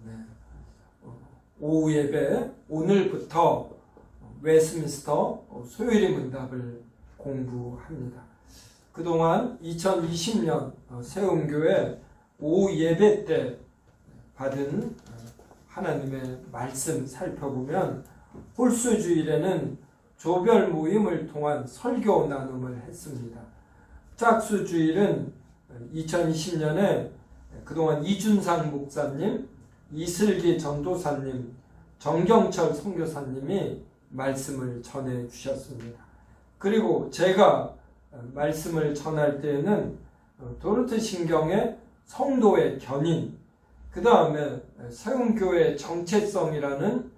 네. 오후 예배 오늘부터 웨스민스터 소요리 문답을 공부합니다. 그동안 2020년 세움교회 오후 예배 때 받은 하나님의 말씀 살펴보면 홀수주일에는 조별 모임을 통한 설교 나눔을 했습니다. 짝수주일은 2020년에 그동안 이준상 목사님, 이슬기 전도사님, 정경철 선교사님이 말씀을 전해 주셨습니다. 그리고 제가 말씀을 전할 때에는 도르트 신경의 성도의 견인, 그 다음에 세움교회 정체성이라는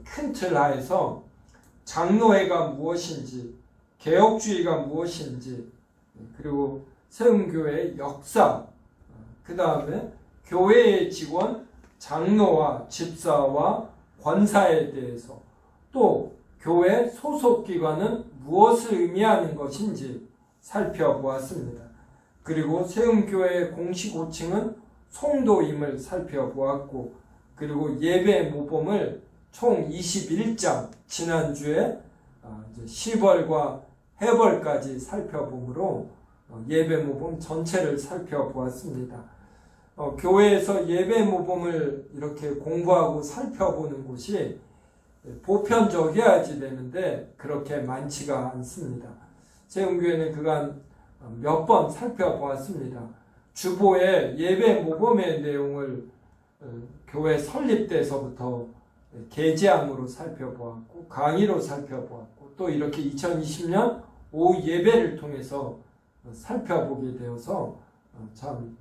큰 틀 하에서 장로회가 무엇인지, 개혁주의가 무엇인지, 그리고 세움교회의 역사, 그 다음에 교회의 직원, 장로와 집사와 권사에 대해서, 또 교회 소속기관은 무엇을 의미하는 것인지 살펴보았습니다. 그리고 세움교회의 공식 호칭은 송도임을 살펴보았고, 그리고 예배 모범을 총 21장, 지난주에 시벌과 해벌까지 살펴보므로 예배 모범 전체를 살펴보았습니다. 교회에서 예배 모범을 이렇게 공부하고 살펴보는 곳이 보편적이어야지 되는데 그렇게 많지가 않습니다. 세움교회는 그간 몇 번 살펴보았습니다. 주보의 예배 모범의 내용을 교회 설립 때서부터 게재함으로 살펴보았고, 강의로 살펴보았고, 또 이렇게 2020년 오후 예배를 통해서 살펴보게 되어서 참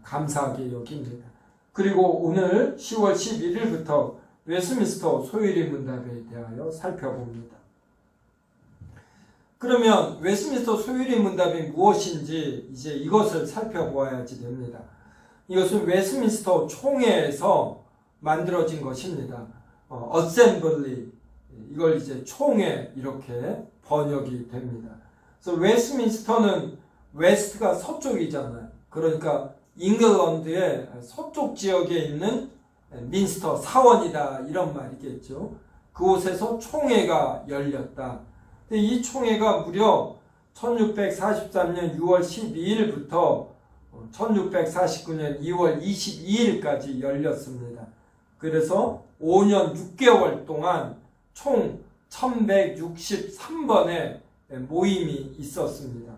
감사하게 여깁니다. 그리고 오늘 10월 11일부터 웨스민스터 소요리 문답에 대하여 살펴봅니다. 그러면 웨스민스터 소요리 문답이 무엇인지 이제 이것을 살펴보아야지 됩니다. 이것은 웨스민스터 총회에서 만들어진 것입니다. 어셈블리, 이걸 이제 총회 이렇게 번역이 됩니다. 그래서 웨스민스터는 웨스트가 서쪽이잖아요. 그러니까 잉글랜드의 서쪽 지역에 있는 민스터 사원이다 이런 말이겠죠. 그곳에서 총회가 열렸다. 근데 이 총회가 무려 1643년 6월 12일부터 1649년 2월 22일까지 열렸습니다. 그래서 5년 6개월 동안 총 1163번의 모임이 있었습니다.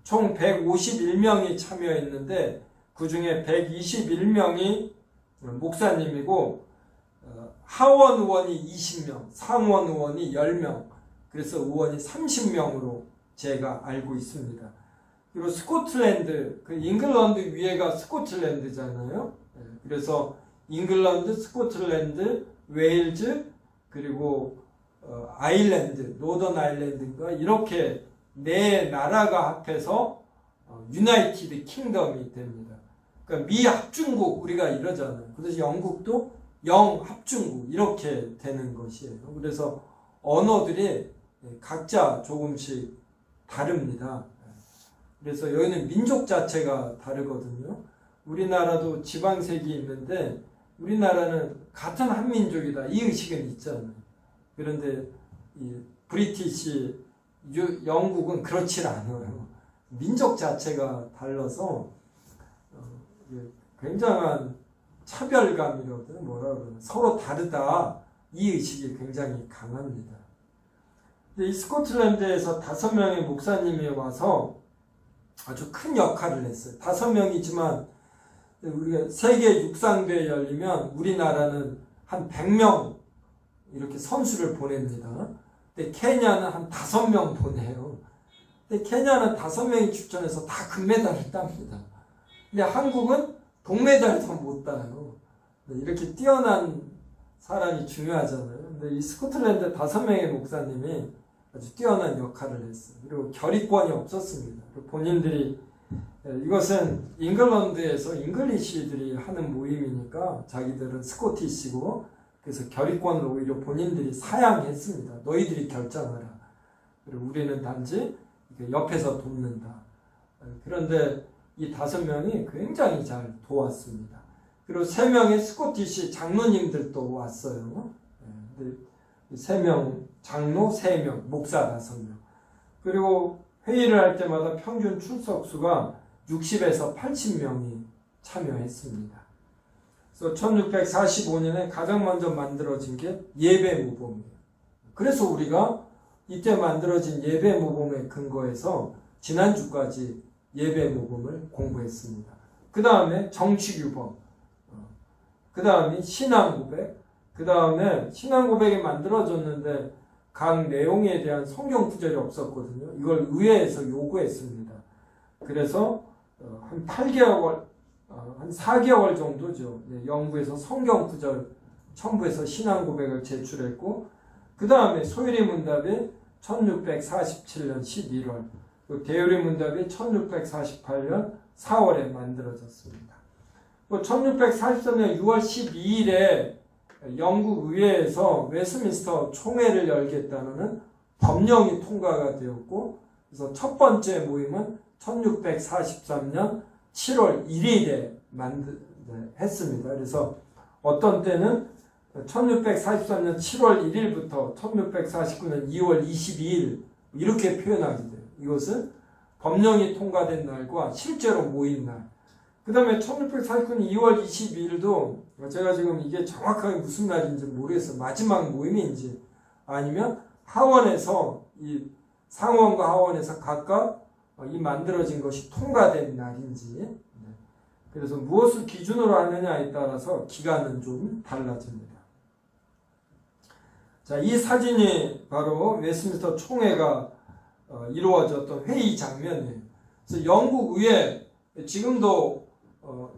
총 151명이 참여했는데 그 중에 121명이 목사님이고 하원 의원이 20명, 상원 의원이 10명, 그래서 의원이 30명으로 제가 알고 있습니다. 그리고 스코틀랜드, 그 잉글랜드 위에가 스코틀랜드잖아요. 그래서 잉글랜드, 스코틀랜드, 웨일즈, 그리고 아일랜드, 노던 아일랜드인가 이렇게 네 나라가 합해서 유나이티드 킹덤이 됩니다. 그러니까 미합중국 우리가 이러잖아요. 그래서 영국도 영합중국 이렇게 되는 것이에요. 그래서 언어들이 각자 조금씩 다릅니다. 그래서 여기는 민족 자체가 다르거든요. 우리나라도 지방색이 있는데 우리나라는 같은 한민족이다 이 의식은 있잖아요. 그런데 이 브리티시 영국은 그렇지 않아요. 민족 자체가 달라서 굉장한 차별감이라든 뭐라 그러나 서로 다르다 이 의식이 굉장히 강합니다. 이 스코틀랜드에서 5명의 목사님이 와서 아주 큰 역할을 했어요. 5명이지만 우리가 세계 육상대회 열리면 우리나라는 한 100명 이렇게 선수를 보냅니다. 근데 케냐는 한 5명 보내요. 근데 케냐는 5명이 출전해서 다 금메달을 땁니다. 근데 한국은 동메달도 못 따요. 이렇게 뛰어난 사람이 중요하잖아요. 근데 이 스코틀랜드 5명의 목사님이 아주 뛰어난 역할을 했어요. 그리고 결의권이 없었습니다. 본인들이 이것은 잉글랜드에서 잉글리시들이 하는 모임이니까 자기들은 스코티시고 그래서 결의권을 오히려 본인들이 사양했습니다. 너희들이 결정하라. 그리고 우리는 단지 옆에서 돕는다. 그런데 이 5명이 굉장히 잘 도왔습니다. 그리고 3명의 스코티시 장로님들도 왔어요. 3명 장로 3명, 목사 5명. 그리고 회의를 할 때마다 평균 출석수가 60에서 80명이 참여했습니다. 그래서 1645년에 가장 먼저 만들어진 게 예배 모범이에요. 그래서 우리가 이때 만들어진 예배 모범에 근거해서 지난주까지 예배 모범을 공부했습니다. 그 다음에 정치규범, 그 다음에 신앙고백, 그 다음에 신앙고백이 만들어졌는데 각 내용에 대한 성경 구절이 없었거든요. 이걸 의회에서 요구했습니다. 그래서 한 8개월, 한 4개월 정도죠. 영구에서 성경 구절 첨부해서 신앙고백을 제출했고, 그 다음에 소율이 문답이 1647년 11월, 대율이 문답이 1648년 4월에 만들어졌습니다. 1643년 6월 12일에 영국 의회에서 웨스트민스터 총회를 열겠다는 법령이 통과가 되었고, 그래서 첫 번째 모임은 1643년 7월 1일에 했습니다. 그래서 어떤 때는 1643년 7월 1일부터 1649년 2월 22일 이렇게 표현하게 돼요. 이것은 법령이 통과된 날과 실제로 모인 날. 그 다음에 1649년 2월 22일도 제가 지금 이게 정확하게 무슨 날인지 모르겠어요. 마지막 모임인지 아니면 하원에서 이 상원과 하원에서 각각 이 만들어진 것이 통과된 날인지, 그래서 무엇을 기준으로 하느냐에 따라서 기간은 좀 달라집니다. 자, 이 사진이 바로 웨스트민스터 총회가 이루어졌던 회의 장면이에요. 그래서 영국 의회, 지금도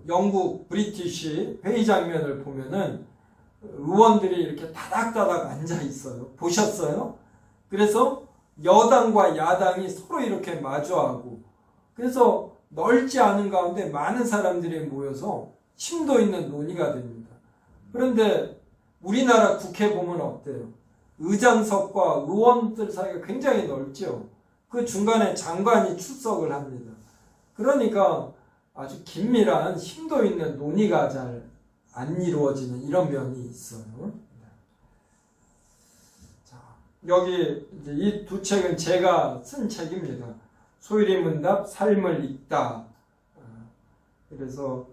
영국 브리티시 회의 장면을 보면은 의원들이 이렇게 다닥다닥 앉아 있어요. 보셨어요? 그래서 여당과 야당이 서로 이렇게 마주하고, 그래서 넓지 않은 가운데 많은 사람들이 모여서 심도 있는 논의가 됩니다. 그런데 우리나라 국회 보면 어때요? 의장석과 의원들 사이가 굉장히 넓죠. 그 중간에 장관이 출석을 합니다. 그러니까 아주 긴밀한 심도 있는 논의가 잘 안 이루어지는 이런 면이 있어요. 자, 여기 이제 이 두 책은 제가 쓴 책입니다. 소율이 문답, 삶을 읽다. 그래서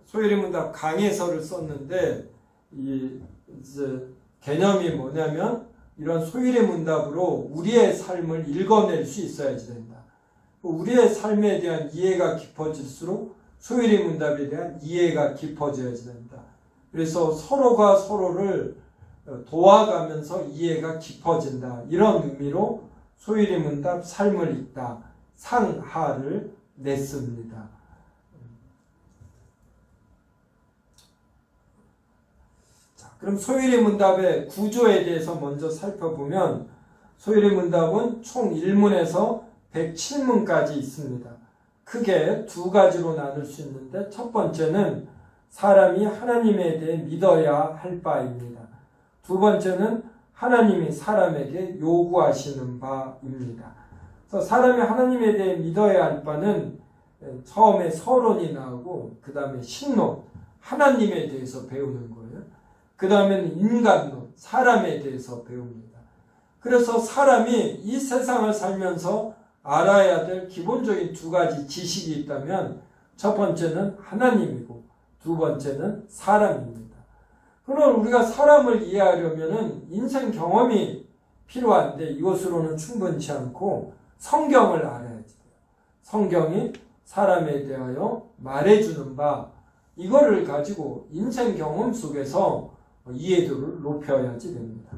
소율이 문답 강해서를 썼는데 이 이제 개념이 뭐냐면 이런 소율의 문답으로 우리의 삶을 읽어낼 수 있어야지 된다. 우리의 삶에 대한 이해가 깊어질수록 소율의 문답에 대한 이해가 깊어져야지 된다. 그래서 서로가 서로를 도와가면서 이해가 깊어진다. 이런 의미로 소율의 문답, 삶을 읽다. 상하를 냈습니다. 그럼 소율의 문답의 구조에 대해서 먼저 살펴보면 소율의 문답은 총 1문에서 107문까지 있습니다. 크게 두 가지로 나눌 수 있는데 첫 번째는 사람이 하나님에 대해 믿어야 할 바입니다. 두 번째는 하나님이 사람에게 요구하시는 바입니다. 그래서 사람이 하나님에 대해 믿어야 할 바는 처음에 서론이 나오고 그 다음에 신론, 하나님에 대해서 배우는 거예요. 그 다음에는 인간론, 사람에 대해서 배웁니다. 그래서 사람이 이 세상을 살면서 알아야 될 기본적인 두 가지 지식이 있다면 첫 번째는 하나님이고 두 번째는 사람입니다. 그럼 우리가 사람을 이해하려면 인생 경험이 필요한데 이것으로는 충분치 않고 성경을 알아야지 돼요. 성경이 사람에 대하여 말해주는 바, 이거를 가지고 인생 경험 속에서 이해도를 높여야지 됩니다.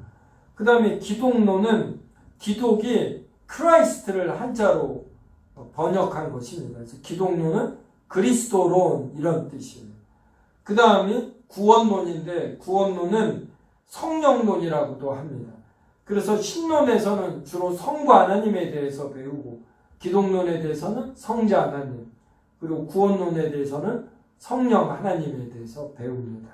그 다음에 기독론은 기독이 크라이스트를 한자로 번역한 것입니다. 그래서 기독론은 그리스도론 이런 뜻이에요. 그 다음이 구원론인데 구원론은 성령론이라고도 합니다. 그래서 신론에서는 주로 성부 하나님에 대해서 배우고 기독론에 대해서는 성자 하나님, 그리고 구원론에 대해서는 성령 하나님에 대해서 배웁니다.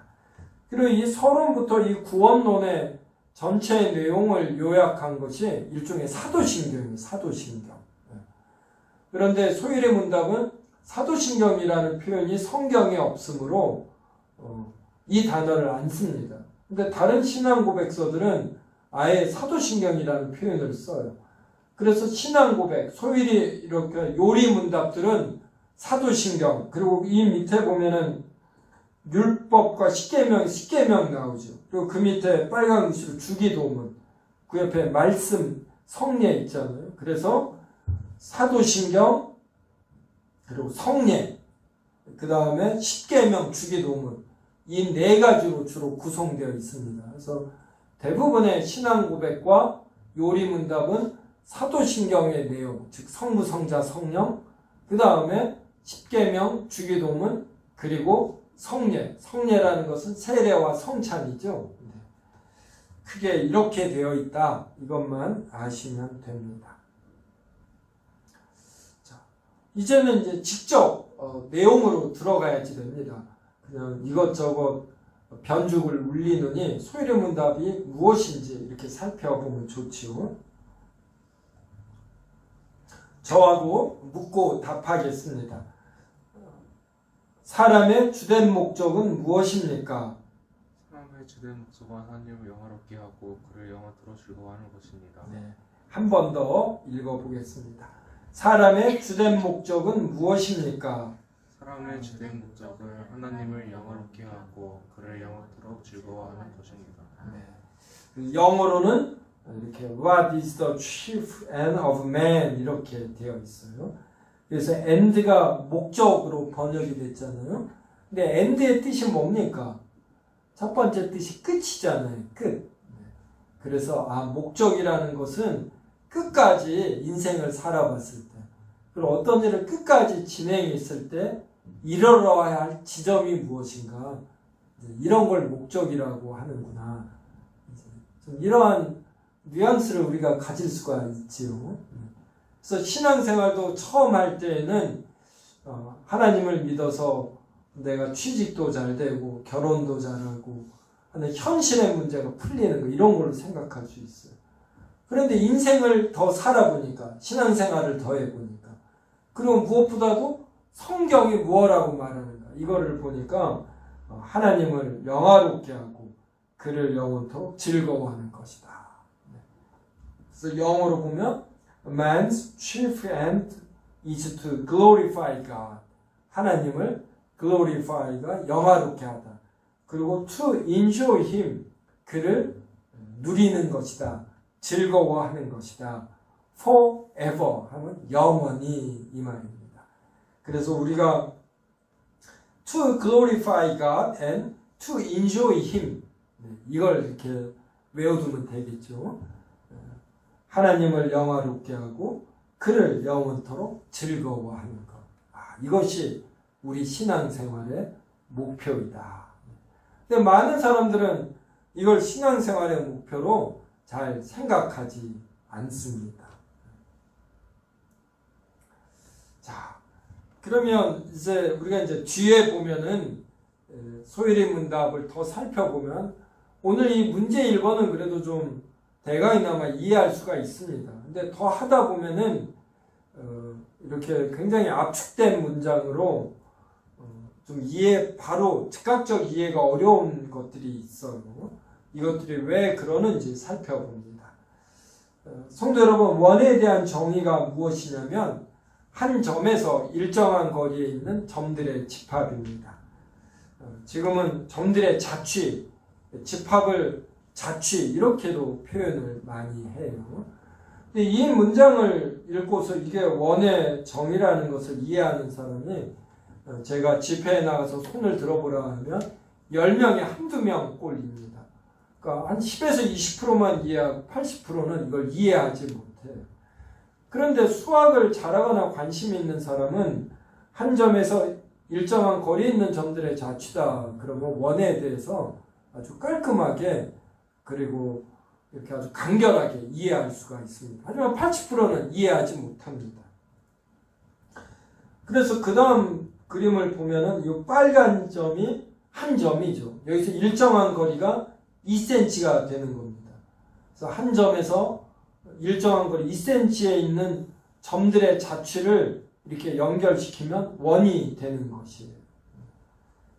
그리고 이 서론부터 이 구원론의 전체 내용을 요약한 것이 일종의 사도신경이에요. 사도신경. 그런데 소율의 문답은 사도신경이라는 표현이 성경에 없으므로 이 단어를 안 씁니다. 근데 다른 신앙 고백서들은 아예 사도신경이라는 표현을 써요. 그래서 신앙 고백, 소위 이렇게 요리 문답들은 사도신경, 그리고 이 밑에 보면은 율법과 십계명 나오죠. 그리고 그 밑에 빨간 글씨로 주기도문, 그 옆에 말씀, 성례 있잖아요. 그래서 사도신경, 그리고 성례, 그 다음에 십계명, 주기도문, 이 네 가지로 주로 구성되어 있습니다. 그래서 대부분의 신앙 고백과 요리 문답은 사도신경의 내용, 즉 성부, 성자, 성령, 그 다음에 십계명, 주기도문, 그리고 성례. 성례라는 것은 세례와 성찬이죠. 크게 이렇게 되어 있다. 이것만 아시면 됩니다. 자, 이제는 이제 직접 내용으로 들어가야지 됩니다. 그냥 이것저것 변죽을 울리느니 소위의 문답이 무엇인지 이렇게 살펴보면 좋지요. 저하고 묻고 답하겠습니다. 사람의 주된 목적은 무엇입니까? 사람의 주된 목적은 하나님을 영화롭게 하고 그를 영화토록 즐거워하는 것입니다. 네, 한 번 더 읽어보겠습니다. 사람의 주된 목적은 무엇입니까? 사람의 주된 목적은 하나님을 영화롭게 하고 그를 영화토록 즐거워하는 것입니다. 네. 영어로는 이렇게 What is the chief end of man 이렇게 되어 있어요. 그래서 end가 목적으로 번역이 됐잖아요. 근데 end의 뜻이 뭡니까? 첫 번째 뜻이 끝이잖아요. 끝. 그래서 목적이라는 것은 끝까지 인생을 살아봤을 때, 그리고 어떤 일을 끝까지 진행했을 때 이르러야 할 지점이 무엇인가, 이런 걸 목적이라고 하는구나. 좀 이러한 뉘앙스를 우리가 가질 수가 있지요. 그래서 신앙생활도 처음 할 때에는 하나님을 믿어서 내가 취직도 잘 되고 결혼도 잘하고 하는 현실의 문제가 풀리는 거, 이런 걸로 생각할 수 있어요. 그런데 인생을 더 살아보니까, 신앙생활을 더 해보니까, 그리고 무엇보다도 성경이 무엇라고 말하는가, 이거를 보니까 하나님을 영화롭게 하고 그를 영원토록 즐거워하는 것이다. 그래서 영어로 보면 man's chief end is to glorify God. 하나님을 glorify가 영화롭게 하다. 그리고 to enjoy him. 그를 누리는 것이다. 즐거워하는 것이다. forever 하면 영원히, 이 말입니다. 그래서 우리가 to glorify God and to enjoy him, 이걸 이렇게 외워두면 되겠죠. 하나님을 영화롭게 하고 그를 영원토록 즐거워하는 것. 이것이 우리 신앙생활의 목표이다. 근데 많은 사람들은 이걸 신앙생활의 목표로 잘 생각하지 않습니다. 자, 그러면 이제 우리가 이제 뒤에 보면은 소일의 문답을 더 살펴보면 오늘 이 문제 1번은 그래도 좀 대강이나마 이해할 수가 있습니다. 근데 더 하다 보면은 이렇게 굉장히 압축된 문장으로 좀 바로 즉각적 이해가 어려운 것들이 있어요. 이것들이 왜 그러는지 살펴봅니다. 성도 여러분, 원에 대한 정의가 무엇이냐면 한 점에서 일정한 거리에 있는 점들의 집합입니다. 지금은 점들의 자취, 집합을 자취, 이렇게도 표현을 많이 해요. 근데 이 문장을 읽고서 이게 원의 정의라는 것을 이해하는 사람이, 제가 집회에 나가서 손을 들어보라 하면 10명에 한두 명 꼴입니다. 그러니까 한 10에서 20%만 이해하고 80%는 이걸 이해하지 못해요. 그런데 수학을 잘하거나 관심이 있는 사람은 한 점에서 일정한 거리에 있는 점들의 자취다 그러면 원에 대해서 아주 깔끔하게, 그리고 이렇게 아주 간결하게 이해할 수가 있습니다. 하지만 80%는 이해하지 못합니다. 그래서 그 다음 그림을 보면은 이 빨간 점이 한 점이죠. 여기서 일정한 거리가 2cm가 되는 겁니다. 그래서 한 점에서 일정한 거리 2cm에 있는 점들의 자취를 이렇게 연결시키면 원이 되는 것이에요.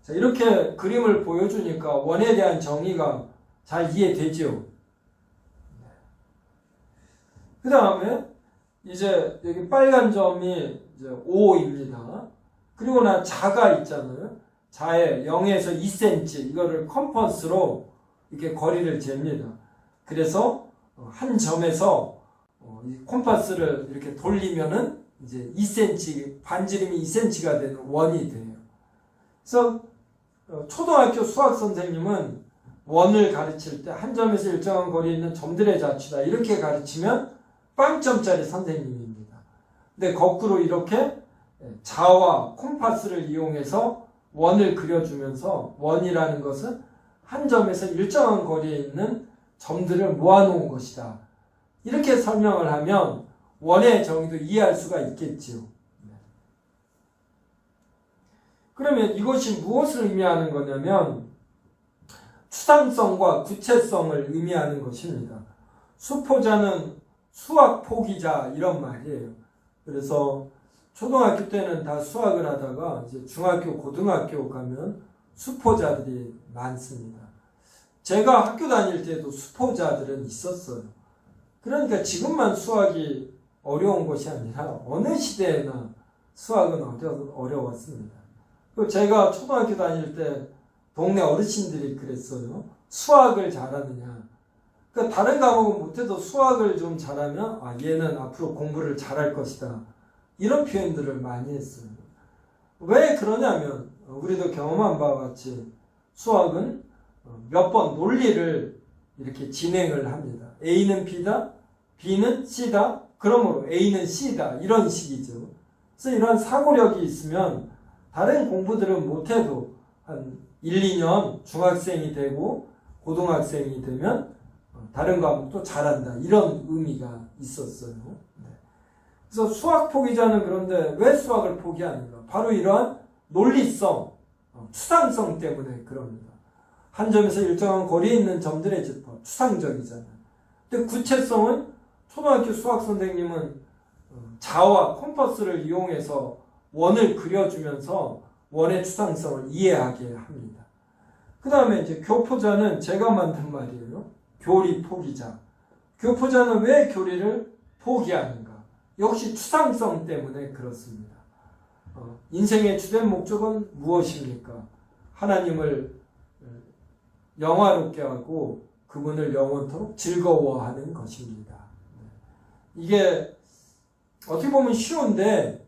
자, 이렇게 그림을 보여주니까 원에 대한 정의가 잘 이해되죠. 그 다음에 이제 여기 빨간 점이 이제 5입니다. 그리고 난 자가 있잖아요. 자에 0에서 2cm 이거를 컴퍼스로 이렇게 거리를 잽니다. 그래서 한 점에서 이 컴퍼스를 이렇게 돌리면은 이제 2cm 반지름이 2cm가 되는 원이 돼요. 그래서 초등학교 수학 선생님은 원을 가르칠 때 한 점에서 일정한 거리에 있는 점들의 자취다 이렇게 가르치면 빵점짜리 선생님입니다. 근데 거꾸로 이렇게 자와 콤파스를 이용해서 원을 그려주면서 원이라는 것은 한 점에서 일정한 거리에 있는 점들을 모아놓은 것이다. 이렇게 설명을 하면 원의 정의도 이해할 수가 있겠지요. 그러면 이것이 무엇을 의미하는 거냐면 추상성과 구체성을 의미하는 것입니다. 수포자는 수학 포기자 이런 말이에요. 그래서 초등학교 때는 다 수학을 하다가 이제 중학교, 고등학교 가면 수포자들이 많습니다. 제가 학교 다닐 때도 수포자들은 있었어요. 그러니까 지금만 수학이 어려운 것이 아니라 어느 시대에나 수학은 어려웠습니다. 그리고 제가 초등학교 다닐 때 동네 어르신들이 그랬어요. 수학을 잘하느냐. 그러니까 다른 과목은 못해도 수학을 좀 잘하면 얘는 앞으로 공부를 잘할 것이다. 이런 표현들을 많이 했어요. 왜 그러냐면 우리도 경험한 바와 같이 수학은 몇 번 논리를 이렇게 진행을 합니다. A는 B다, B는 C다, 그러므로 A는 C다 이런 식이죠. 그래서 이런 사고력이 있으면 다른 공부들은 못해도 한 1, 2년 중학생이 되고 고등학생이 되면 다른 과목도 잘한다 이런 의미가 있었어요. 그래서 수학 포기자는 그런데 왜 수학을 포기하는가? 바로 이러한 논리성, 추상성 때문에 그럽니다. 한 점에서 일정한 거리에 있는 점들의 집합, 추상적이잖아요. 근데 구체성은 초등학교 수학 선생님은 자와 컴퍼스를 이용해서 원을 그려주면서 원의 추상성을 이해하게 합니다. 그 다음에 이제 교포자는 제가 만든 말이에요. 교리 포기자. 교포자는 왜 교리를 포기하는가? 역시 추상성 때문에 그렇습니다. 인생의 주된 목적은 무엇입니까? 하나님을 영화롭게 하고 그분을 영원토록 즐거워하는 것입니다. 이게 어떻게 보면 쉬운데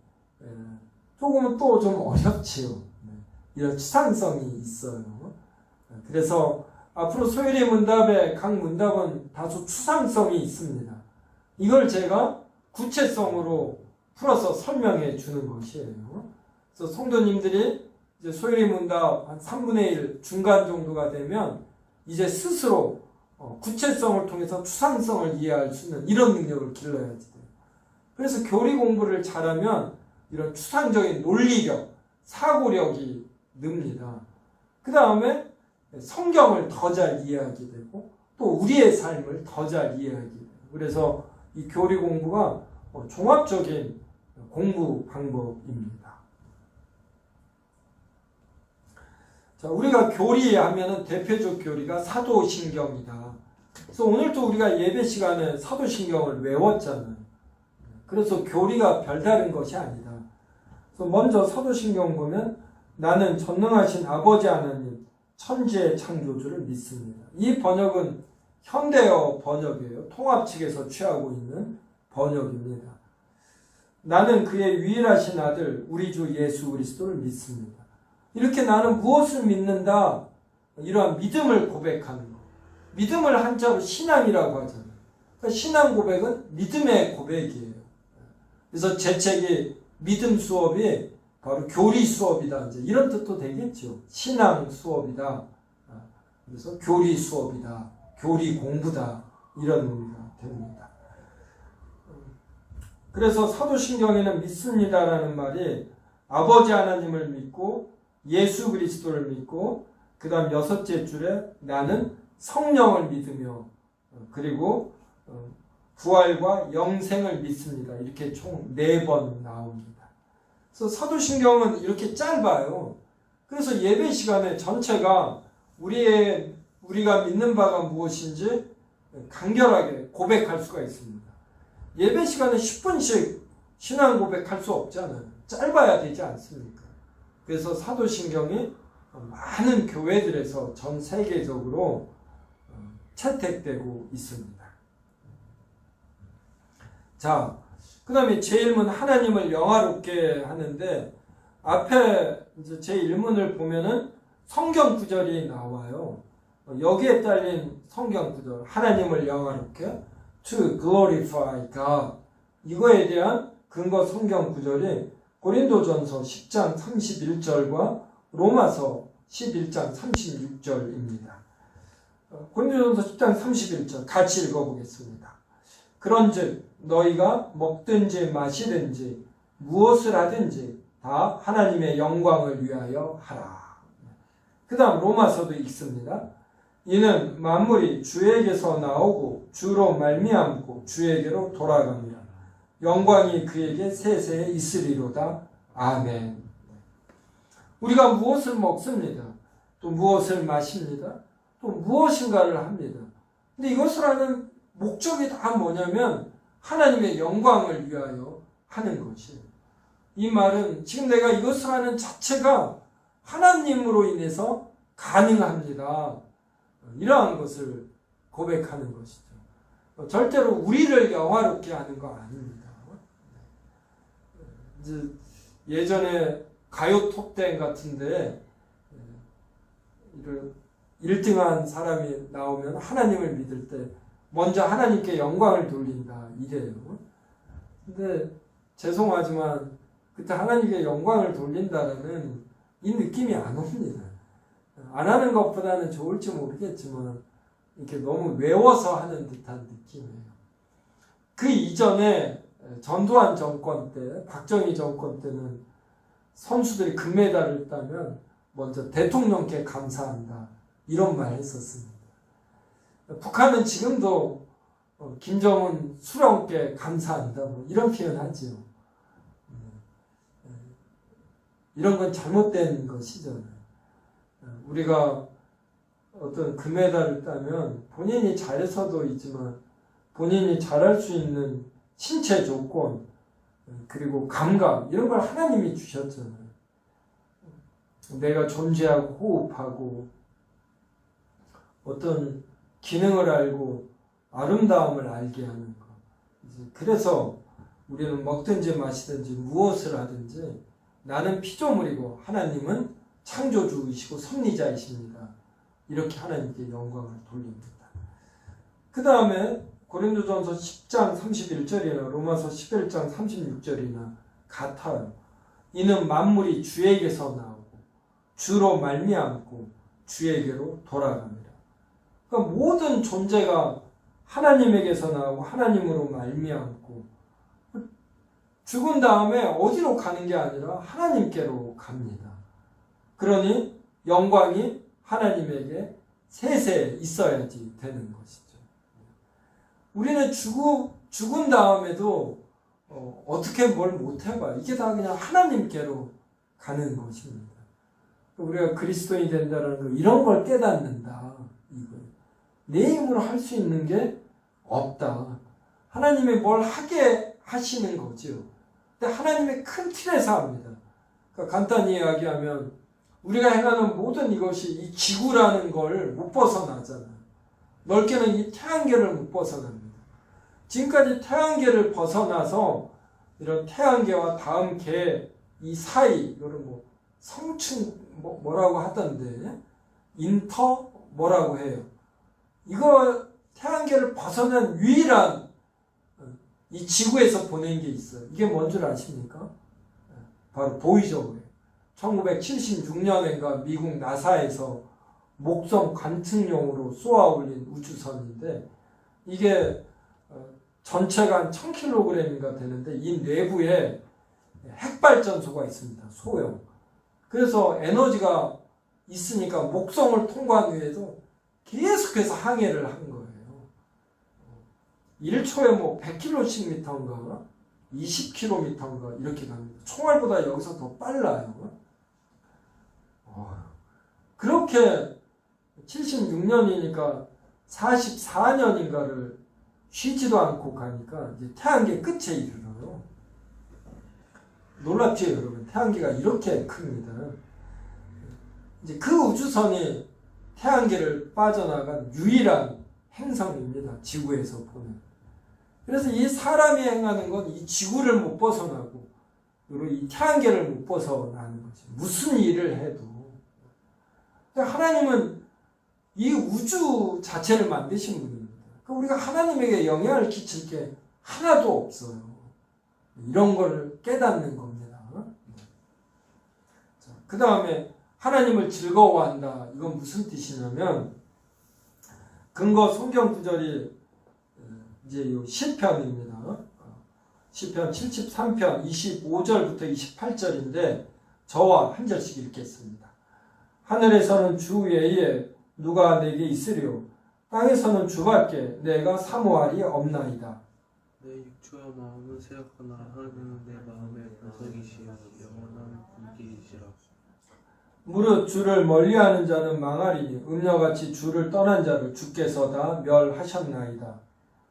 조금은 또 좀 어렵지요. 이런 추상성이 있어요. 그래서 앞으로 소율이 문답의 각 문답은 다소 추상성이 있습니다. 이걸 제가 구체성으로 풀어서 설명해 주는 것이에요. 그래서 성도님들이 이제 소율이 문답 한 3분의 1 중간 정도가 되면 이제 스스로 구체성을 통해서 추상성을 이해할 수 있는 이런 능력을 길러야지 돼요. 그래서 교리 공부를 잘하면 이런 추상적인 논리력, 사고력이 늡니다. 그 다음에 성경을 더 잘 이해하게 되고 또 우리의 삶을 더 잘 이해하게 돼요. 그래서 이 교리 공부가 종합적인 공부 방법입니다. 자, 우리가 교리하면은 대표적 교리가 사도신경이다. 그래서 오늘도 우리가 예배 시간에 사도신경을 외웠잖아요. 그래서 교리가 별다른 것이 아니다. 그래서 먼저 사도신경 보면 나는 전능하신 아버지 하나님 천지의 창조주를 믿습니다. 이 번역은 현대어 번역이에요. 통합 측에서 취하고 있는 번역입니다. 나는 그의 유일하신 아들 우리 주 예수 그리스도를 믿습니다. 이렇게 나는 무엇을 믿는다? 이러한 믿음을 고백하는 것. 믿음을 한자로 신앙이라고 하잖아요. 그러니까 신앙 고백은 믿음의 고백이에요. 그래서 제 책이 믿음 수업이 바로 교리 수업이다. 이제 이런 뜻도 되겠죠. 신앙 수업이다. 그래서 교리 수업이다. 교리 공부다. 이런 의미가 됩니다. 그래서 사도신경에는 믿습니다라는 말이 아버지 하나님을 믿고 예수 그리스도를 믿고 그 다음 6째 줄에 나는 성령을 믿으며 그리고 부활과 영생을 믿습니다. 이렇게 총 4번 나옵니다. 그래서 사도신경은 이렇게 짧아요. 그래서 예배 시간에 전체가 우리가 믿는 바가 무엇인지 간결하게 고백할 수가 있습니다. 예배 시간에 10분씩 신앙 고백할 수 없잖아요. 짧아야 되지 않습니까? 그래서 사도신경이 많은 교회들에서 전 세계적으로 채택되고 있습니다. 자, 그 다음에 제1문 하나님을 영화롭게 하는데 앞에 이제 제1문을 보면은 성경 구절이 나와요. 여기에 딸린 성경 구절 하나님을 영화롭게 to glorify God 이거에 대한 근거 성경 구절이 고린도전서 10장 31절과 로마서 11장 36절입니다. 고린도전서 10장 31절 같이 읽어보겠습니다. 그런즉 너희가 먹든지 마시든지 무엇을 하든지 다 하나님의 영광을 위하여 하라. 그 다음 로마서도 읽습니다. 이는 만물이 주에게서 나오고 주로 말미암고 주에게로 돌아갑니다. 영광이 그에게 세세에 있으리로다. 아멘. 우리가 무엇을 먹습니다. 또 무엇을 마십니다. 또 무엇인가를 합니다. 근데 이것을 하는 목적이 다 뭐냐면 하나님의 영광을 위하여 하는 것이에요. 이 말은 지금 내가 이것을 하는 자체가 하나님으로 인해서 가능합니다. 이러한 것을 고백하는 것이죠. 절대로 우리를 영화롭게 하는 거 아닙니다. 이제 예전에 가요 톱10 같은데 1등한 사람이 나오면 하나님을 믿을 때 먼저 하나님께 영광을 돌린다 이래요. 근데 죄송하지만 그때 하나님께 영광을 돌린다라는 이 느낌이 안 옵니다. 안 하는 것보다는 좋을지 모르겠지만 이렇게 너무 외워서 하는 듯한 느낌이에요. 그 이전에 전두환 정권 때, 박정희 정권 때는 선수들이 금메달을 따면 먼저 대통령께 감사한다 이런 말 했었습니다. 북한은 지금도 김정은 수령께 감사한다 뭐 이런 표현 하지요. 이런 건 잘못된 것이죠. 우리가 어떤 금메달을 따면 본인이 잘해서도 있지만 본인이 잘할 수 있는 신체 조건 그리고 감각 이런 걸 하나님이 주셨잖아요. 내가 존재하고 호흡하고 어떤 기능을 알고 아름다움을 알게 하는 것. 그래서 우리는 먹든지 마시든지 무엇을 하든지 나는 피조물이고 하나님은 창조주이시고 섭리자이십니다. 이렇게 하나님께 영광을 돌립니다. 그 다음에 고린도전서 10장 31절이나 로마서 11장 36절이나 같아요. 이는 만물이 주에게서 나오고 주로 말미암고 주에게로 돌아갑니다. 그러니까 모든 존재가 하나님에게서 나오고 하나님으로 말미암고 죽은 다음에 어디로 가는 게 아니라 하나님께로 갑니다. 그러니 영광이 하나님에게 세세 있어야지 되는 것이죠. 우리는 죽은 다음에도 어떻게 뭘 못해봐. 이게 다 그냥 하나님께로 가는 것입니다. 우리가 그리스도인이 된다는 거 이런 걸 깨닫는다. 이거. 내 힘으로 할 수 있는 게 없다. 하나님이 뭘 하게 하시는 거죠. 근데 하나님의 큰 틀에서 합니다. 그러니까 간단히 이야기하면 우리가 행하는 모든 이것이 이 지구라는 걸 못 벗어나잖아요. 넓게는 이 태양계를 못 벗어납니다. 지금까지 태양계를 벗어나서 이런 태양계와 다음 계 이 사이 이거를 뭐 성층 뭐라고 하던데 인터 뭐라고 해요. 이거 태양계를 벗어난 유일한 이 지구에서 보낸 게 있어요. 이게 뭔 줄 아십니까? 바로 보이저우예요. 1976년인가 미국 나사에서 목성 관측용으로 쏘아 올린 우주선인데 이게 전체가 한 1000kg인가 되는데 이 내부에 핵발전소가 있습니다. 소형. 그래서 에너지가 있으니까 목성을 통과한 후에도 계속해서 항해를 한 거예요. 1초에 뭐 100km인가 20km인가 이렇게 갑니다. 총알보다 여기서 더 빨라요. 그렇게 76년이니까 44년인가를 쉬지도 않고 가니까 이제 태양계 끝에 이르러요. 놀랍죠, 여러분? 태양계가 이렇게 큽니다. 이제 그 우주선이 태양계를 빠져나간 유일한 행성입니다. 지구에서 보면. 그래서 이 사람이 행하는 건 이 지구를 못 벗어나고 그리고 이 태양계를 못 벗어나는 거지. 무슨 일을 해도. 하나님은 이 우주 자체를 만드신 분입니다. 우리가 하나님에게 영향을 끼칠 게 하나도 없어요. 이런 걸 깨닫는 겁니다. 그 다음에 하나님을 즐거워한다. 이건 무슨 뜻이냐면 근거 성경 구절이 이제 요 시편입니다. 시편 73편 25절부터 28절인데 저와 한 절씩 읽겠습니다. 하늘에서는 주 외에 누가 내게 있으리요? 땅에서는 주밖에 내가 사모할이 없나이다. 내 육체와 마음은 생각하나 하나님은 내 마음의 반석이시여 영원한 분기이시라. 무릇 주를 멀리하는 자는 망하리니 음녀같이 주를 떠난 자를 주께서 다 멸하셨나이다.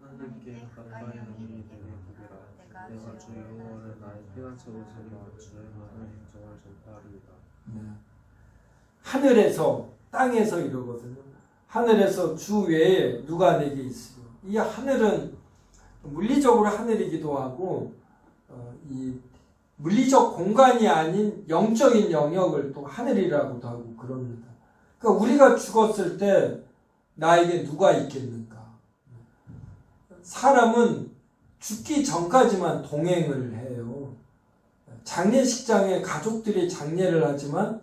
하나님께 가까이 하니 내게 보리라. 내가 주 여호와를 나의 피난처로 삼아 주의 많은 행정을 전파하리이다. 네. 하늘에서 땅에서 이러거든요. 하늘에서 주 외에 누가 내게 있으려. 이 하늘은 물리적으로 하늘이기도 하고 이 물리적 공간이 아닌 영적인 영역을 또 하늘이라고도 하고 그럽니다. 그러니까 우리가 죽었을 때 나에게 누가 있겠는가? 사람은 죽기 전까지만 동행을 해요. 장례식장에 가족들이 장례를 하지만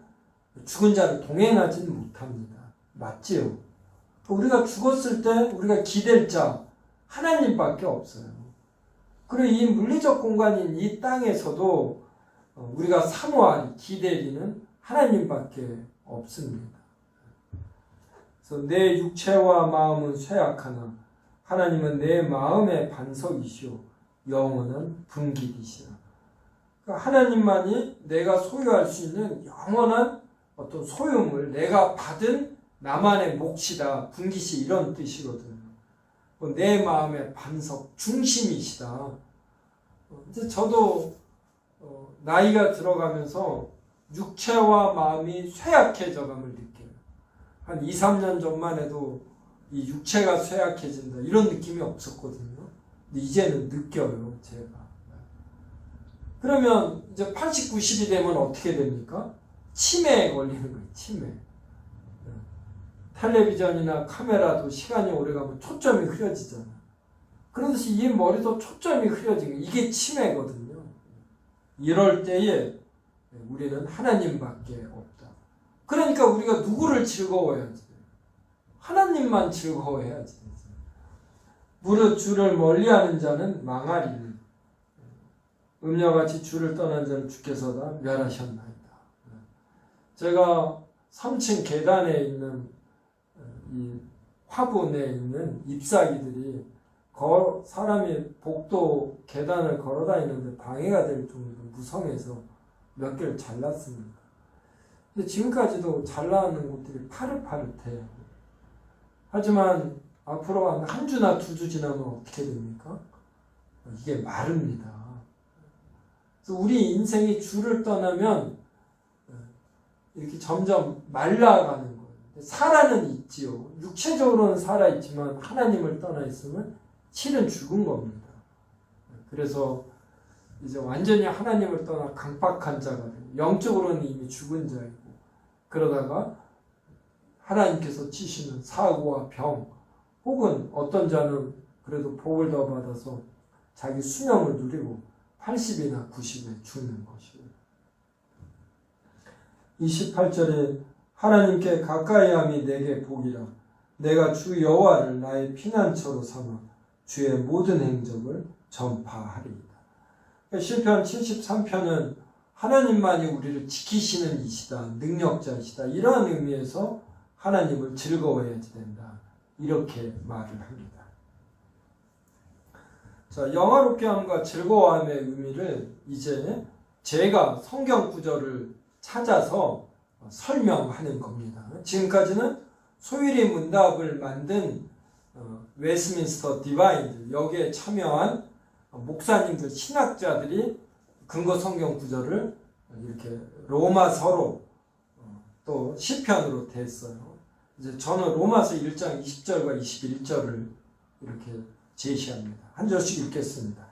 죽은 자를 동행하지는 못합니다. 맞지요? 우리가 죽었을 때 우리가 기댈 자 하나님밖에 없어요. 그리고 이 물리적 공간인 이 땅에서도 우리가 사모할 기대리는 하나님밖에 없습니다. 그래서 내 육체와 마음은 쇠약하나 하나님은 내 마음의 반석이시오 영원한 분깃이시라. 그러니까 하나님만이 내가 소유할 수 있는 영원한 어떤 소유물, 내가 받은 나만의 몫이다. 분깃이 이런 뜻이거든요. 내 마음의 반석, 중심이시다. 이제 저도 나이가 들어가면서 육체와 마음이 쇠약해져감을 느껴요. 한 2, 3년 전만 해도 이 육체가 쇠약해진다. 이런 느낌이 없었거든요. 근데 이제는 느껴요, 제가. 그러면 이제 80, 90이 되면 어떻게 됩니까? 치매에 걸리는 거예요, 치매. 텔레비전이나 카메라도 시간이 오래가면 초점이 흐려지잖아. 그러듯이 이 머리도 초점이 흐려지는 거예요. 이게 치매거든요. 이럴 때에 우리는 하나님밖에 없다. 그러니까 우리가 누구를 즐거워해야지? 하나님만 즐거워해야지. 무릇 주를 멀리하는 자는 망하리니 음녀같이 주를 떠난 자를 주께서 다 멸하셨나이다. 제가 3층 계단에 있는 이 화분에 있는 잎사귀들이 사람이 복도 계단을 걸어 다니는데 방해가 될 정도로 무성해서 몇 개를 잘랐습니다. 근데 지금까지도 잘라는 곳들이 파릇파릇해요. 하지만 앞으로 한 주나 2주 지나면 어떻게 됩니까? 이게 마릅니다. 그래서 우리 인생이 주를 떠나면 이렇게 점점 말라가는 거예요. 살아는 있지요. 육체적으로는 살아있지만 하나님을 떠나 있으면 실은 죽은 겁니다. 그래서 이제 완전히 하나님을 떠나 강박한 자가 되고 영적으로는 이미 죽은 자이고 그러다가 하나님께서 치시는 사고와 병 혹은 어떤 자는 그래도 복을 더 받아서 자기 수명을 누리고 80이나 90에 죽는 것이에요. 28절에 하나님께 가까이함이 내게 복이라 내가 주 여호와를 나의 피난처로 삼아 주의 모든 행적을 전파하리이다. 시편 73편은 하나님만이 우리를 지키시는 이시다, 능력자이시다 이러한 의미에서 하나님을 즐거워해야지 된다 이렇게 말을 합니다. 자, 영화롭게 함과 즐거워함의 의미를 이제 제가 성경 구절을 찾아서 설명하는 겁니다. 지금까지는 소율이 문답을 만든 웨스민스터 디바인들, 여기에 참여한 목사님들, 신학자들이 근거 성경 구절을 이렇게 로마서로 또 시편으로 됐어요. 이제 저는 로마서 1장 20절과 21절을 이렇게 제시합니다. 한 절씩 읽겠습니다.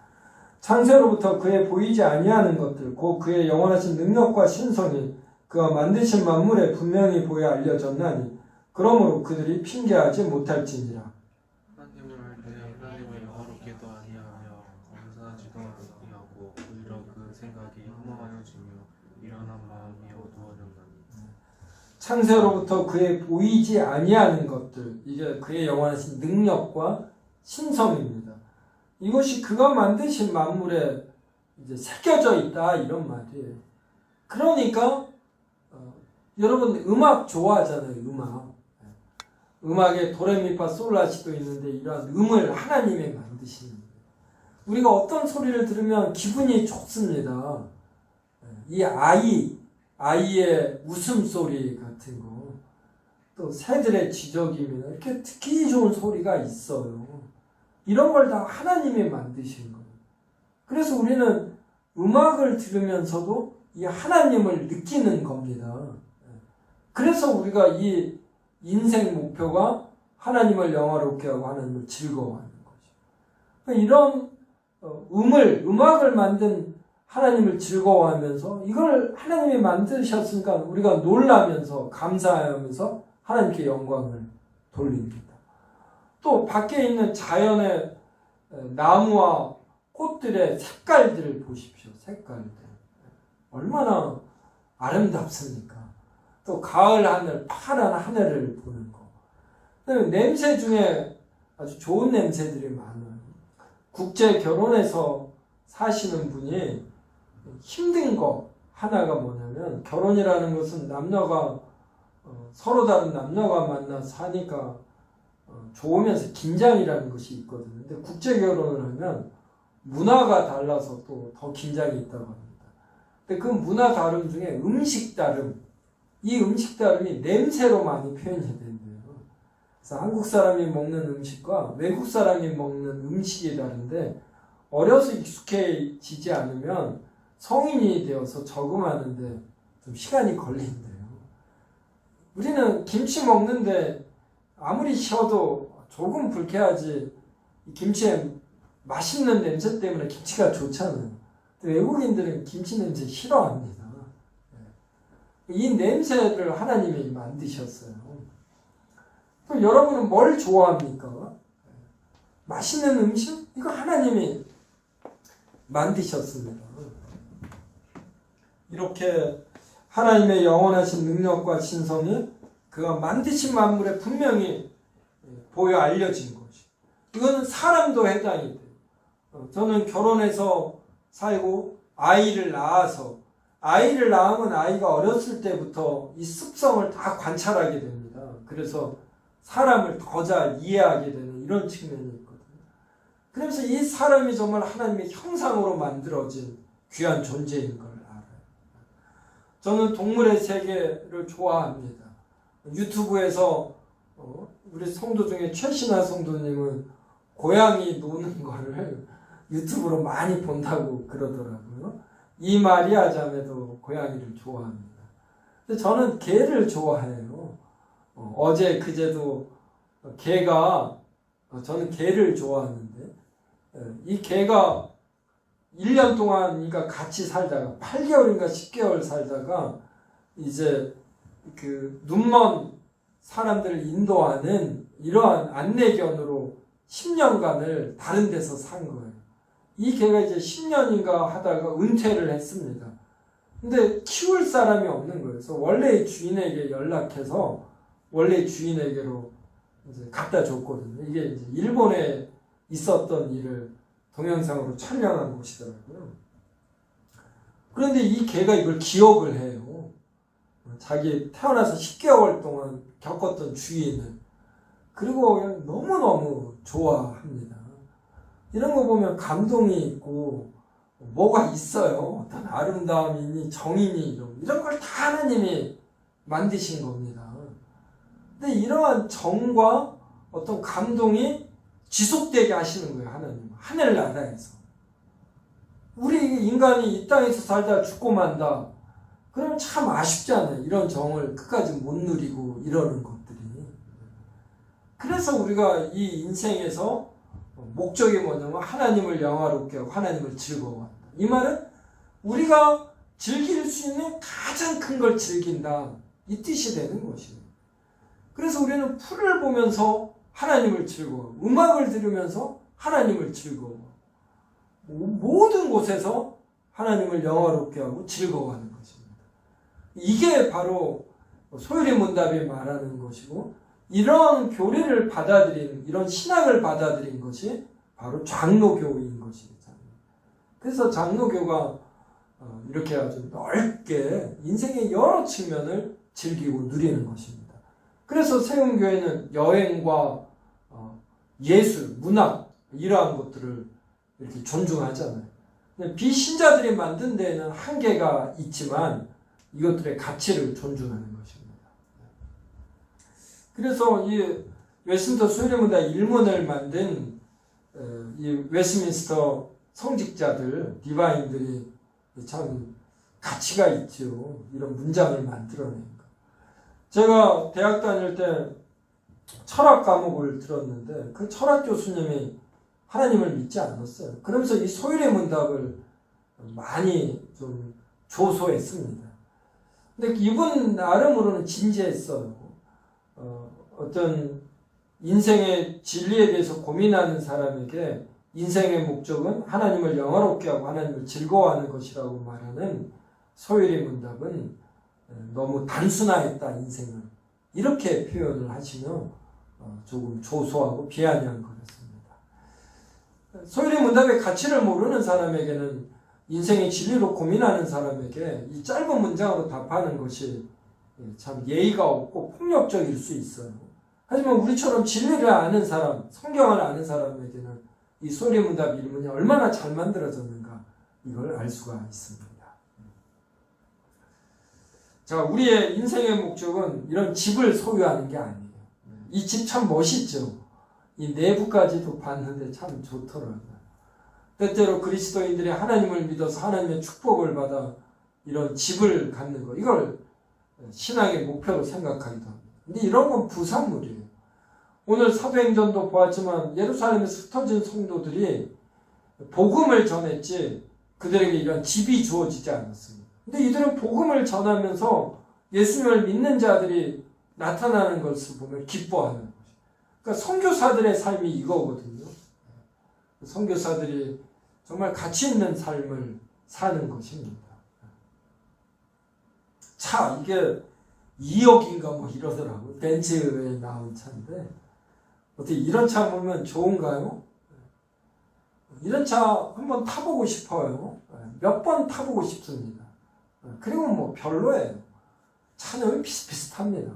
창세로부터 그의 보이지 아니하는 것들 곧 그의 영원하신 능력과 신성이 그가 만드신 만물에 분명히 보여 알려졌나니 그러므로 그들이 핑계하지 못할지니라. 하나님을 알 때 하나님을 영화롭게도 아니하며 감사하지도 아니하고 오히려 그 생각이 허망하여지며 미련한 마음이 어두워졌나니. 창세로부터 그의 보이지 아니하는 것들, 이게 그의 영원하신 능력과 신성입니다. 이것이 그가 만드신 만물에 이제 새겨져 있다 이런 말이에요. 그러니까 여러분 음악 좋아하잖아요. 음악에 도레미파 솔라시도 있는데 이러한 음을 하나님이 만드시는 거예요. 우리가 어떤 소리를 들으면 기분이 좋습니다. 이 아이의 웃음소리 같은 거, 또 새들의 지저귀이나 이렇게 듣기 좋은 소리가 있어요. 이런 걸 다 하나님이 만드신 거예요. 그래서 우리는 음악을 들으면서도 이 하나님을 느끼는 겁니다. 그래서 우리가 이 인생 목표가 하나님을 영화롭게 하고 하나님을 즐거워하는 거죠. 이런 음악을 만든 하나님을 즐거워하면서 이걸 하나님이 만드셨으니까 우리가 놀라면서 감사하면서 하나님께 영광을 돌립니다. 또 밖에 있는 자연의 나무와 꽃들의 색깔들을 보십시오. 색깔들. 얼마나 아름답습니까? 또 가을 하늘, 파란 하늘을 보는 거. 냄새 중에 아주 좋은 냄새들이 많아요. 국제 결혼해서 사시는 분이 힘든 거 하나가 뭐냐면, 결혼이라는 것은 남녀가 서로 다른 남녀가 만나 사니까 좋으면서 긴장이라는 것이 있거든요. 근데 국제 결혼을 하면 문화가 달라서 또 더 긴장이 있다고 합니다. 근데 그 문화 다름 중에 음식 다름, 이 음식 다름이 냄새로 많이 표현이 된대요. 그래서 한국 사람이 먹는 음식과 외국 사람이 먹는 음식이 다른데 어려서 익숙해지지 않으면 성인이 되어서 적응하는데 좀 시간이 걸린대요. 우리는 김치 먹는데 아무리 쉬어도 조금 불쾌하지, 김치에 맛있는 냄새 때문에 김치가 좋잖아요. 외국인들은 김치 냄새 싫어합니다. 이 냄새를 하나님이 만드셨어요. 또 여러분은 뭘 좋아합니까? 맛있는 음식? 이거 하나님이 만드셨습니다. 이렇게 하나님의 영원하신 능력과 신성이 그가 만드신 만물에 분명히 보여 알려진 것이. 이거는 사람도 해당이 돼요. 저는 결혼해서 살고 아이를 낳으면 아이가 어렸을 때부터 이 습성을 다 관찰하게 됩니다. 그래서 사람을 더 잘 이해하게 되는 이런 측면이 있거든요. 그래서 이 사람이 정말 하나님의 형상으로 만들어진 귀한 존재인 걸 알아요. 저는 동물의 세계를 좋아합니다. 유튜브에서 우리 성도 중에 최신화 성도님은 고양이 노는 거를 유튜브로 많이 본다고 그러더라고요. 이 마리아 자매도 고양이를 좋아합니다. 근데 저는 개를 좋아해요. 어제 그제도 저는 개를 좋아하는데 이 개가 1년 동안인가 같이 살다가 8개월인가 10개월 살다가 이제 그 눈먼 사람들을 인도하는 이러한 안내견으로 10년간을 다른 데서 산 거예요. 이 개가 이제 10년인가 하다가 은퇴를 했습니다. 근데 키울 사람이 없는 거예요. 그래서 원래 주인에게 연락해서 원래 주인에게로 이제 갖다 줬거든요. 이게 이제 일본에 있었던 일을 동영상으로 촬영한 곳이더라고요. 그런데 이 개가 이걸 기억을 해요. 자기 태어나서 10개월 동안 겪었던 주인을. 그리고 그냥 너무너무 좋아합니다. 이런 거 보면 감동이 있고 뭐가 있어요. 어떤 아름다움이니 정이니 이런 걸 다 하나님이 만드신 겁니다. 근데 이러한 정과 어떤 감동이 지속되게 하시는 거예요. 하나님 하늘나라에서. 우리 인간이 이 땅에서 살다 죽고 만다. 그러면 참 아쉽잖아요. 이런 정을 끝까지 못 누리고 이러는 것들이. 그래서 우리가 이 인생에서 목적이 뭐냐면 하나님을 영화롭게 하고 하나님을 즐거워한다. 이 말은 우리가 즐길 수 있는 가장 큰 걸 즐긴다. 이 뜻이 되는 것이에요. 그래서 우리는 풀을 보면서 하나님을 즐거워, 음악을 들으면서 하나님을 즐거워, 모든 곳에서 하나님을 영화롭게 하고 즐거워하는 것입니다. 이게 바로 소유리문답이 말하는 것이고, 이러한 교리를 받아들인, 이런 신학을 받아들인 것이 바로 장로교인 것이죠. 그래서 장로교가 이렇게 아주 넓게 인생의 여러 측면을 즐기고 누리는 것입니다. 그래서 세운교회는 여행과 예술, 문학 이러한 것들을 이렇게 존중하잖아요. 비신자들이 만든 데에는 한계가 있지만 이것들의 가치를 존중하는 것입니다. 그래서 이 웨스민스터 소유리문답 일문을 만든 이 웨스민스터 성직자들, 디바인들이 참 가치가 있죠. 이런 문장을 만들어낸 거. 제가 대학 다닐 때 철학 과목을 들었는데 그 철학 교수님이 하나님을 믿지 않았어요. 그러면서 이 소유리문답을 많이 좀 조소했습니다. 근데 이분 나름으로는 진지했어요. 어떤 인생의 진리에 대해서 고민하는 사람에게 인생의 목적은 하나님을 영화롭게 하고 하나님을 즐거워하는 것이라고 말하는 소유리문답은 너무 단순화했다 인생을 이렇게 표현을 하시며 조금 조소하고 비아냥한 거였습니다. 소유리문답의 가치를 모르는 사람에게는 인생의 진리로 고민하는 사람에게 이 짧은 문장으로 답하는 것이 참 예의가 없고 폭력적일 수 있어요. 하지만 우리처럼 진리를 아는 사람, 성경을 아는 사람에게는 이 소유리문답 일문이 얼마나 잘 만들어졌는가 이걸 알 수가 있습니다. 자, 우리의 인생의 목적은 이런 집을 소유하는 게 아니에요. 이 집 참 멋있죠. 이 내부까지도 봤는데 참 좋더라고요. 때때로 그리스도인들이 하나님을 믿어서 하나님의 축복을 받아 이런 집을 갖는 거, 이걸 신앙의 목표로 생각하기도 합니다. 근데 이런 건 부산물이에요. 오늘 사도행전도 보았지만 예루살렘에서 흩어진 성도들이 복음을 전했지 그들에게 이런 집이 주어지지 않았습니다. 근데 이들은 복음을 전하면서 예수님을 믿는 자들이 나타나는 것을 보면 기뻐하는 거죠. 그러니까 선교사들의 삶이 이거거든요. 선교사들이 정말 가치 있는 삶을 사는 것입니다. 차, 이게 2억인가 뭐 이러더라고요. 벤츠에 나온 차인데 어떻게 이런 차 보면 좋은가요? 이런 차 한번 타보고 싶어요. 몇 번 타보고 싶습니다. 그리고 뭐 별로예요. 차는 비슷비슷합니다.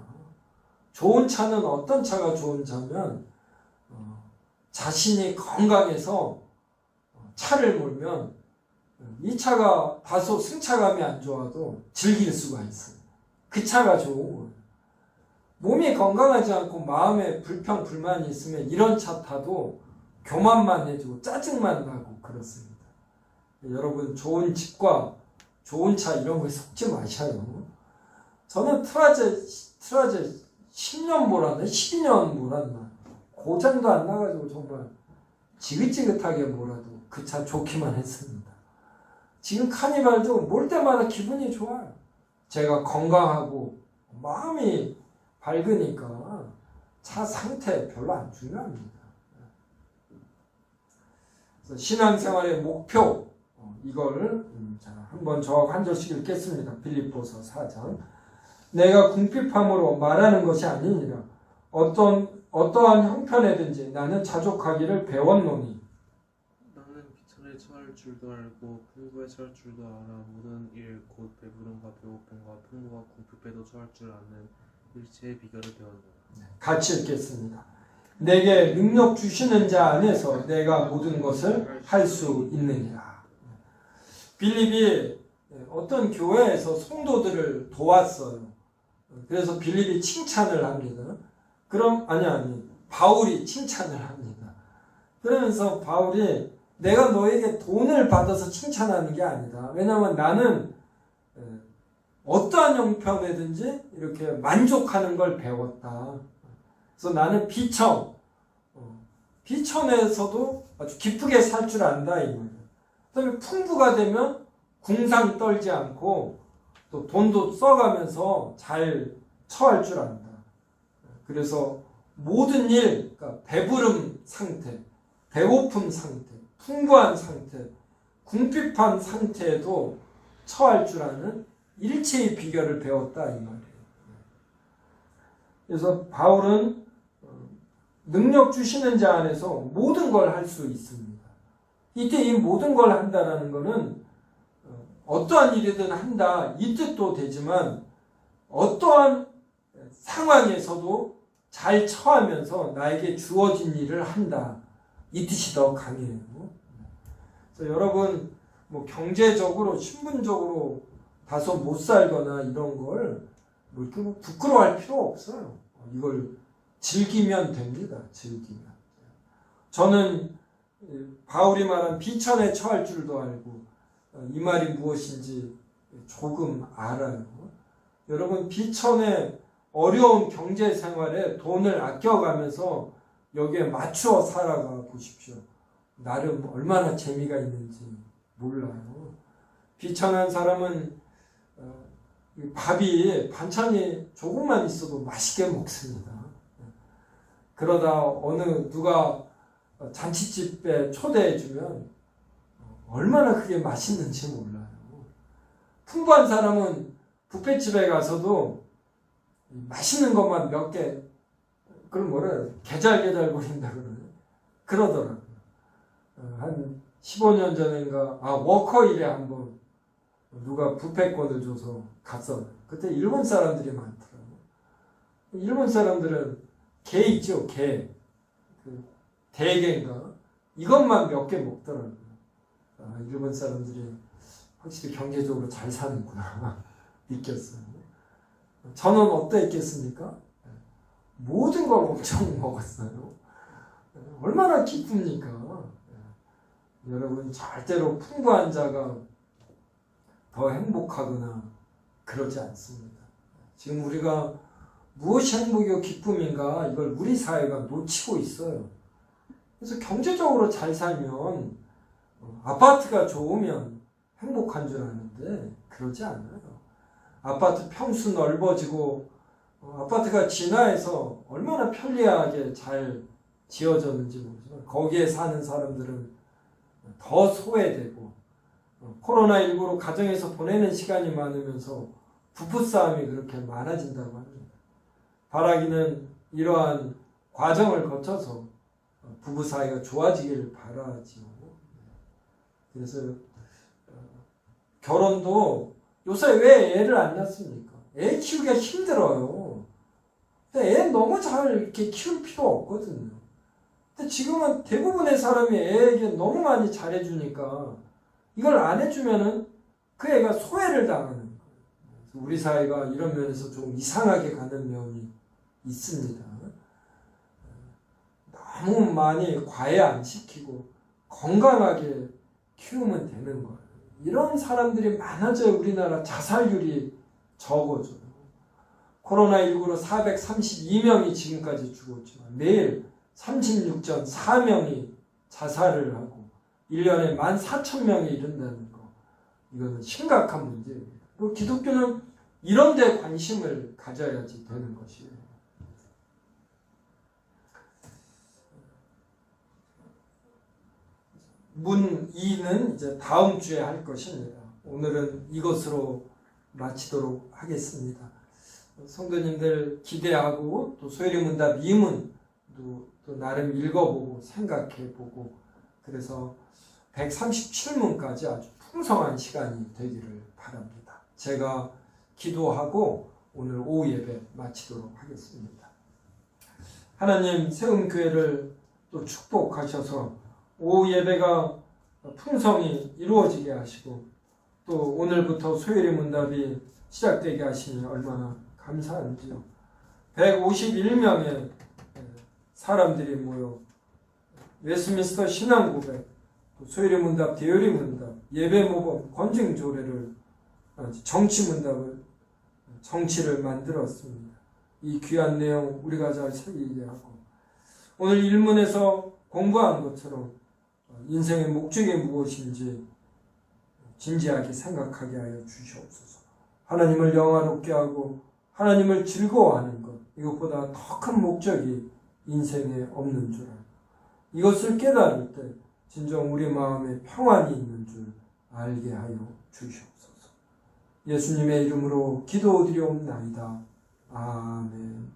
좋은 차는 어떤 차가 좋은 차면 자신이 건강해서 차를 몰면 이 차가 다소 승차감이 안 좋아도 즐길 수가 있어요. 그 차가 좋은 거예요. 몸이 건강하지 않고 마음에 불평, 불만이 있으면 이런 차 타도 교만만 해주고 짜증만 나고 그렇습니다. 여러분 좋은 집과 좋은 차 이런 거에 속지 마셔요. 저는 트라제 10년 몰았나 12년 몰았나 고장도 안 나가지고 정말 지긋지긋하게 몰아도 그 차 좋기만 했습니다. 지금 카니발도 몰 때마다 기분이 좋아요. 제가 건강하고 마음이 밝으니까 차 상태 별로 안 중요합니다. 그래서 신앙생활의 목표 이걸 한번 저하고 한 절씩 읽겠습니다. 빌립보서 4장. 내가 궁핍함으로 말하는 것이 아니니라. 어떠한 형편에든지 나는 자족하기를 배웠노니. 나는 비천에 처할 줄도 알고 풍부에 처할 줄도 알아. 모든 일 곧 배부름과 배고픔과 풍부와 궁핍에도 처할 줄 아는 일체의 비결을 배웠노라. 같이 읽겠습니다. 내게 능력 주시는 자 안에서 내가 모든 것을 할 수 있느니라. 빌립이 어떤 교회에서 성도들을 도왔어요. 그래서 빌립이 칭찬을 합니다. 바울이 칭찬을 합니다. 그러면서 바울이 내가 너에게 돈을 받아서 칭찬하는 게 아니다. 왜냐하면 나는 어떠한 형편에든지 이렇게 만족하는 걸 배웠다. 그래서 나는 비천에서도 아주 기쁘게 살 줄 안다 이 말이에요. 그다음에 풍부가 되면 궁상 떨지 않고 또 돈도 써가면서 잘 처할 줄 안다. 그래서 모든 일, 그러니까 배부름 상태, 배고픔 상태, 풍부한 상태, 궁핍한 상태에도 처할 줄 아는 일체의 비결을 배웠다 이 말이에요. 그래서 바울은 능력 주시는 자 안에서 모든 걸 할 수 있습니다. 이때 이 모든 걸 한다라는 것은 어떠한 일이든 한다 이 뜻도 되지만 어떠한 상황에서도 잘 처하면서 나에게 주어진 일을 한다 이 뜻이 더 강해요. 그래서 여러분 경제적으로 신분적으로 다소 못 살거나 이런 걸 이렇게 부끄러워할 필요 없어요. 이걸 즐기면 됩니다. 즐기면. 저는 바울이 말한 비천에 처할 줄도 알고 이 말이 무엇인지 조금 알아요. 여러분 비천의 어려운 경제 생활에 돈을 아껴가면서 여기에 맞추어 살아가 보십시오. 나름 얼마나 재미가 있는지 몰라요. 비천한 사람은 반찬이 조금만 있어도 맛있게 먹습니다. 그러다 누가 잔치집에 초대해주면 얼마나 그게 맛있는지 몰라요. 풍부한 사람은 뷔페집에 가서도 맛있는 것만 몇 개, 그럼 게잘게잘거린다 그러더라고요. 한 15년 전인가, 워커힐에 한번 누가 뷔페권을 줘서 갔어요. 그때 일본 사람들이 많더라고요. 일본 사람들은 게 있죠, 게. 대게인가? 이것만 몇 개 먹더라고요. 일본 사람들이 확실히 경제적으로 잘 사는구나 느꼈어요. 저는 어땠겠습니까? 모든 걸 엄청 먹었어요. 얼마나 기쁩니까? 여러분 절대로 풍부한 자가 더 행복하거나 그러지 않습니다. 지금 우리가 무엇이 행복이고 기쁨인가 이걸 우리 사회가 놓치고 있어요. 그래서 경제적으로 잘 살면 아파트가 좋으면 행복한 줄 아는데 그러지 않아요. 아파트 평수 넓어지고 아파트가 진화해서 얼마나 편리하게 잘 지어졌는지 모르지만 거기에 사는 사람들은 더 소외되고 코로나19로 가정에서 보내는 시간이 많으면서 부부싸움이 그렇게 많아진다고 합니다. 바라기는 이러한 과정을 거쳐서 부부 사이가 좋아지기를 바라지요. 그래서 결혼도 요새 왜 애를 안 낳습니까? 애 키우기가 힘들어요. 애 너무 잘 이렇게 키울 필요 없거든요. 근데 지금은 대부분의 사람이 애에게 너무 많이 잘해주니까 이걸 안 해주면은 그 애가 소외를 당하는 거예요. 우리 사회가 이런 면에서 좀 이상하게 가는 면이 있습니다. 너무 많이 과외 안 시키고 건강하게 키우면 되는 거예요. 이런 사람들이 많아져야 우리나라 자살률이 적어져요. 코로나19로 432명이 지금까지 죽었지만 매일 36.4명이 자살을 하고 1년에 14,000명이 이른다는 거. 이거는 심각한 문제입니다. 그리고 기독교는 이런 데 관심을 가져야지 되는 것이에요. 문 2는 이제 다음 주에 할 것입니다. 오늘은 이것으로 마치도록 하겠습니다. 성도님들 기대하고 또 소요리문답 2문도 또 나름 읽어보고 생각해보고 그래서 137문까지 아주 풍성한 시간이 되기를 바랍니다. 제가 기도하고 오늘 오후 예배 마치도록 하겠습니다. 하나님 세움교회를 또 축복하셔서 오후 예배가 풍성히 이루어지게 하시고 또 오늘부터 소요리 문답이 시작되게 하시니 얼마나 감사한지요. 151명의 사람들이 모여 웨스민스터 신앙고백, 소요리 문답, 대요리 문답, 예배 모범, 권징 조례를 정치 문답을 정치를 만들었습니다. 이 귀한 내용 우리가 잘 새기게 하고 오늘 일문에서 공부한 것처럼 인생의 목적이 무엇인지 진지하게 생각하게 하여 주시옵소서. 하나님을 영화롭게 하고 하나님을 즐거워하는 것, 이것보다 더 큰 목적이 인생에 없는 줄 알고 이것을 깨달을 때 진정 우리 마음에 평안이 있는 줄 알게 하여 주시옵소서. 예수님의 이름으로 기도드리옵나이다. 아멘.